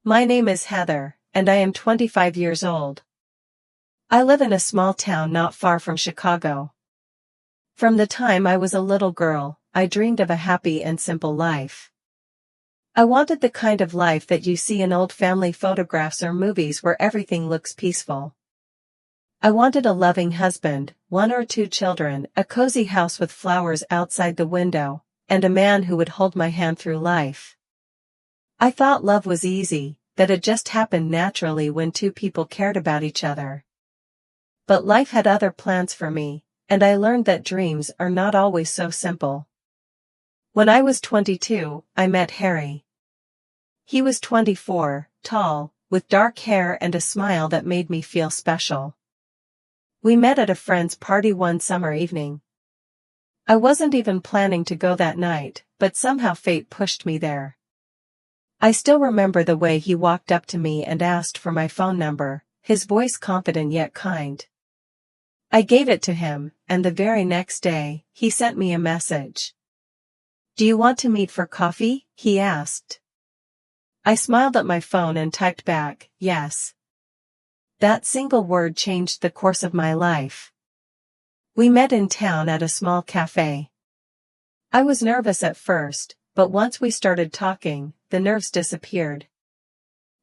My name is Heather, and I am 25 years old. I live in a small town not far from Chicago. From the time I was a little girl, I dreamed of a happy and simple life. I wanted the kind of life that you see in old family photographs or movies where everything looks peaceful. I wanted a loving husband, 1 or 2 children, a cozy house with flowers outside the window, and a man who would hold my hand through life. I thought love was easy, that it just happened naturally when 2 people cared about each other. But life had other plans for me, and I learned that dreams are not always so simple. When I was 22, I met Harry. He was 24, tall, with dark hair and a smile that made me feel special. We met at a friend's party one summer evening. I wasn't even planning to go that night, but somehow fate pushed me there. I still remember the way he walked up to me and asked for my phone number, his voice confident yet kind. I gave it to him, and the very next day, he sent me a message. "Do you want to meet for coffee?" he asked. I smiled at my phone and typed back, "Yes." That single word changed the course of my life. We met in town at a small cafe. I was nervous at first, but once we started talking, the nerves disappeared.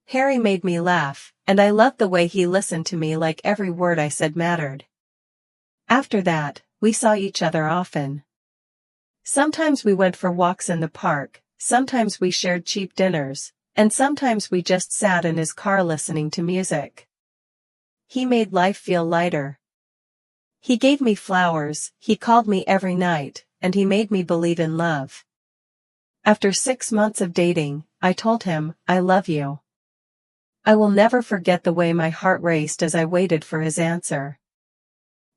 Harry made me laugh, and I loved the way he listened to me like every word I said mattered. After that, we saw each other often. Sometimes we went for walks in the park, sometimes we shared cheap dinners, and sometimes we just sat in his car listening to music. He made life feel lighter. He gave me flowers, he called me every night, and he made me believe in love. After 6 months of dating, I told him, "I love you." I will never forget the way my heart raced as I waited for his answer.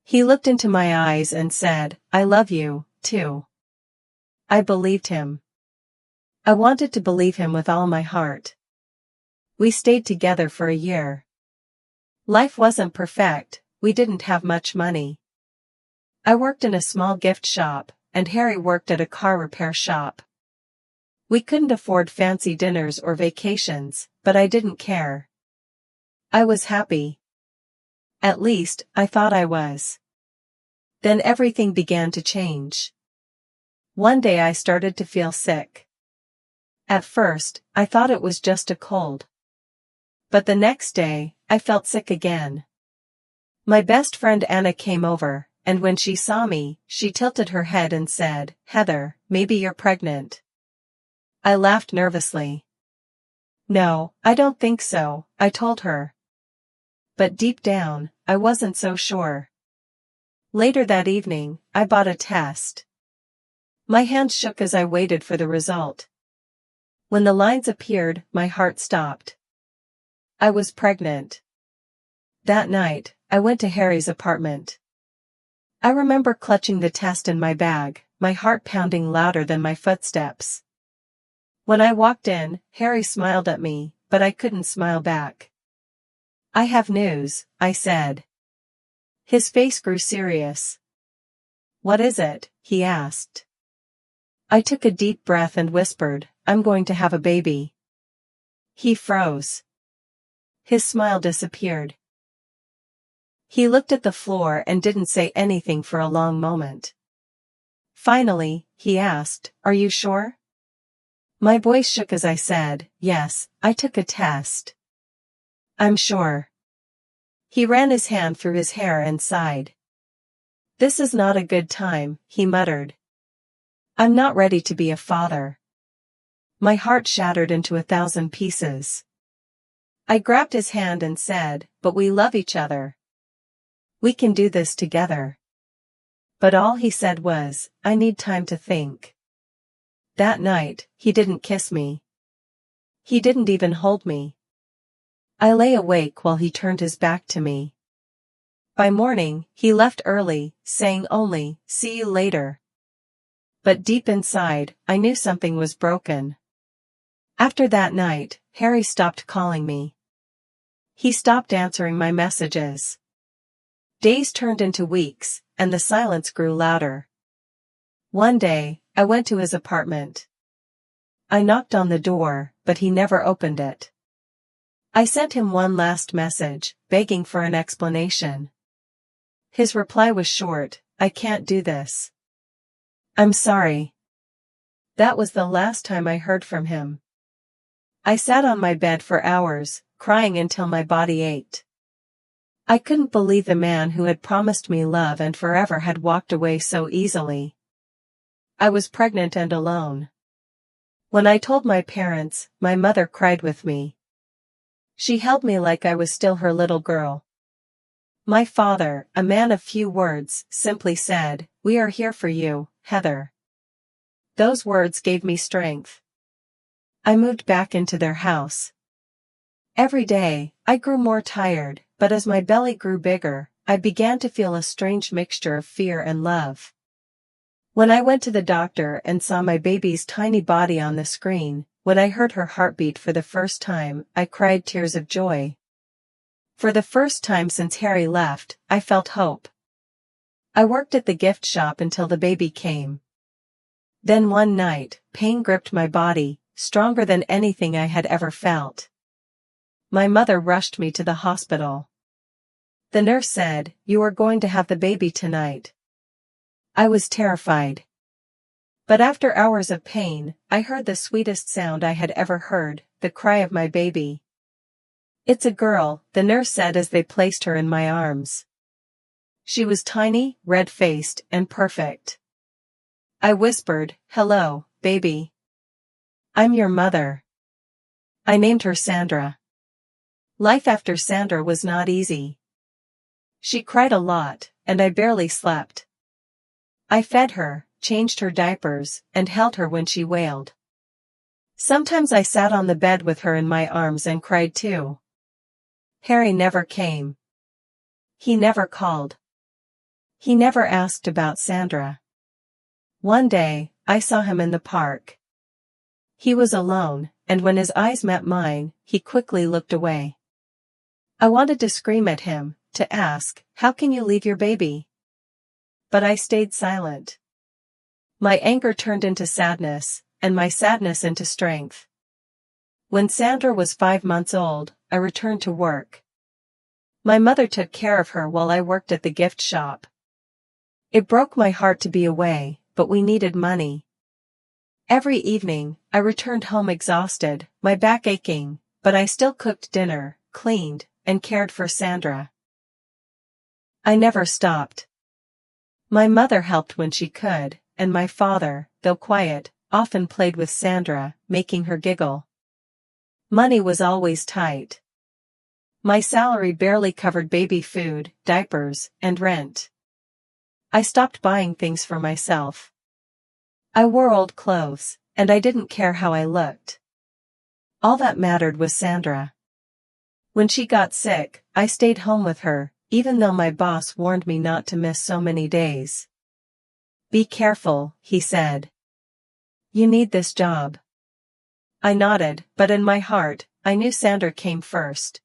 He looked into my eyes and said, "I love you, too." I believed him. I wanted to believe him with all my heart. We stayed together for a year. Life wasn't perfect, we didn't have much money. I worked in a small gift shop, and Harry worked at a car repair shop. We couldn't afford fancy dinners or vacations, but I didn't care. I was happy. At least, I thought I was. Then everything began to change. One day I started to feel sick. At first, I thought it was just a cold. But the next day, I felt sick again. My best friend Anna came over, and when she saw me, she tilted her head and said, "Heather, maybe you're pregnant." I laughed nervously. "No, I don't think so," I told her. But deep down, I wasn't so sure. Later that evening, I bought a test. My hands shook as I waited for the result. When the lines appeared, my heart stopped. I was pregnant. That night, I went to Harry's apartment. I remember clutching the test in my bag, my heart pounding louder than my footsteps. When I walked in, Harry smiled at me, but I couldn't smile back. "I have news," I said. His face grew serious. "What is it?" he asked. I took a deep breath and whispered, "I'm going to have a baby." He froze. His smile disappeared. He looked at the floor and didn't say anything for a long moment. Finally, he asked, "Are you sure?" My voice shook as I said, "Yes, I took a test. I'm sure." He ran his hand through his hair and sighed. "This is not a good time," he muttered. "I'm not ready to be a father." My heart shattered into 1,000 pieces. I grabbed his hand and said, "But we love each other. We can do this together." But all he said was, "I need time to think." That night, he didn't kiss me. He didn't even hold me. I lay awake while he turned his back to me. By morning, he left early, saying only, "See you later." But deep inside, I knew something was broken. After that night, Harry stopped calling me. He stopped answering my messages. Days turned into weeks, and the silence grew louder. One day, I went to his apartment. I knocked on the door, but he never opened it. I sent him one last message, begging for an explanation. His reply was short, "I can't do this. I'm sorry." That was the last time I heard from him. I sat on my bed for hours, crying until my body ached. I couldn't believe the man who had promised me love and forever had walked away so easily. I was pregnant and alone. When I told my parents, my mother cried with me. She held me like I was still her little girl. My father, a man of few words, simply said, "We are here for you, Heather." Those words gave me strength. I moved back into their house. Every day, I grew more tired, but as my belly grew bigger, I began to feel a strange mixture of fear and love. When I went to the doctor and saw my baby's tiny body on the screen, when I heard her heartbeat for the first time, I cried tears of joy. For the first time since Harry left, I felt hope. I worked at the gift shop until the baby came. Then one night, pain gripped my body, stronger than anything I had ever felt. My mother rushed me to the hospital. The nurse said, "You are going to have the baby tonight." I was terrified. But after hours of pain, I heard the sweetest sound I had ever heard, the cry of my baby. "It's a girl," the nurse said as they placed her in my arms. She was tiny, red-faced, and perfect. I whispered, "Hello, baby. I'm your mother." I named her Sandra. Life after Sandra was not easy. She cried a lot, and I barely slept. I fed her, changed her diapers, and held her when she wailed. Sometimes I sat on the bed with her in my arms and cried too. Harry never came. He never called. He never asked about Sandra. One day, I saw him in the park. He was alone, and when his eyes met mine, he quickly looked away. I wanted to scream at him, to ask, "How can you leave your baby?" But I stayed silent. My anger turned into sadness, and my sadness into strength. When Sandra was 5 months old, I returned to work. My mother took care of her while I worked at the gift shop. It broke my heart to be away, but we needed money. Every evening, I returned home exhausted, my back aching, but I still cooked dinner, cleaned, and cared for Sandra. I never stopped. My mother helped when she could, and my father, though quiet, often played with Sandra, making her giggle. Money was always tight. My salary barely covered baby food, diapers, and rent. I stopped buying things for myself. I wore old clothes, and I didn't care how I looked. All that mattered was Sandra. When she got sick, I stayed home with her, even though my boss warned me not to miss so many days. "Be careful," he said. "You need this job." I nodded, but in my heart, I knew Sandra came first.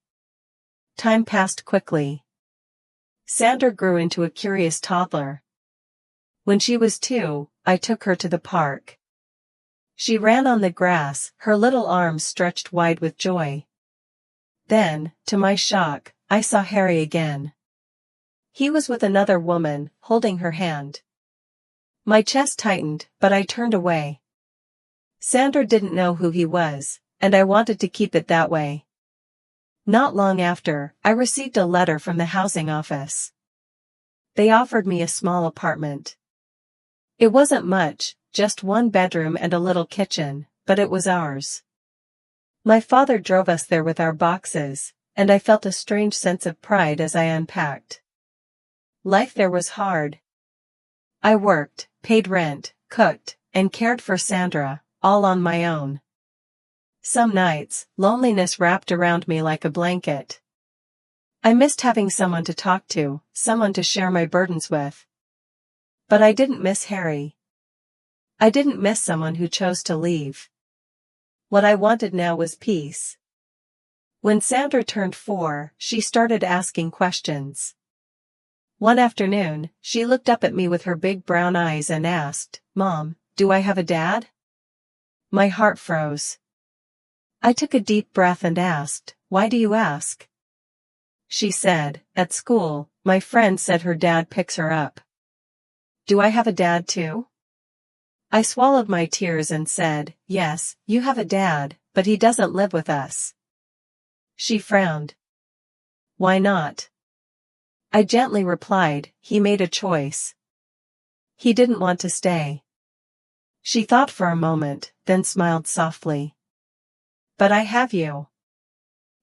Time passed quickly. Sandra grew into a curious toddler. When she was 2, I took her to the park. She ran on the grass, her little arms stretched wide with joy. Then, to my shock, I saw Harry again. He was with another woman, holding her hand. My chest tightened, but I turned away. Sandra didn't know who he was, and I wanted to keep it that way. Not long after, I received a letter from the housing office. They offered me a small apartment. It wasn't much, just 1 bedroom and a little kitchen, but it was ours. My father drove us there with our boxes, and I felt a strange sense of pride as I unpacked. Life there was hard. I worked, paid rent, cooked, and cared for Sandra, all on my own. Some nights, loneliness wrapped around me like a blanket. I missed having someone to talk to, someone to share my burdens with. But I didn't miss Harry. I didn't miss someone who chose to leave. What I wanted now was peace. When Sandra turned 4, she started asking questions. One afternoon, she looked up at me with her big brown eyes and asked, "Mom, do I have a dad?" My heart froze. I took a deep breath and asked, "Why do you ask?" She said, "At school, my friend said her dad picks her up." Do I have a dad too? I swallowed my tears and said, "Yes, you have a dad, but he doesn't live with us." She frowned. "Why not?" I gently replied, "He made a choice. He didn't want to stay." She thought for a moment, then smiled softly. "But I have you."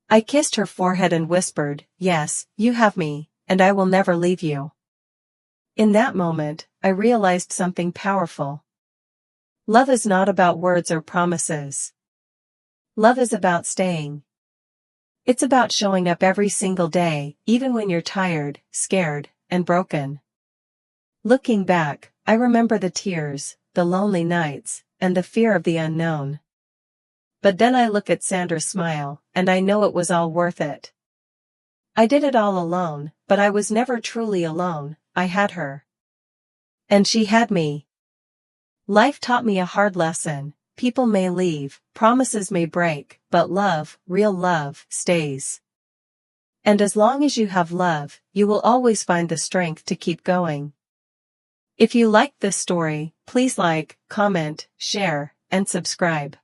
I kissed her forehead and whispered, "Yes, you have me, and I will never leave you." In that moment, I realized something powerful. Love is not about words or promises. Love is about staying. It's about showing up every single day, even when you're tired, scared, and broken. Looking back, I remember the tears, the lonely nights, and the fear of the unknown. But then I look at Sandra's smile, and I know it was all worth it. I did it all alone, but I was never truly alone. I had her. And she had me. Life taught me a hard lesson. People may leave, promises may break, but love, real love, stays. And as long as you have love, you will always find the strength to keep going. If you liked this story, please like, comment, share, and subscribe.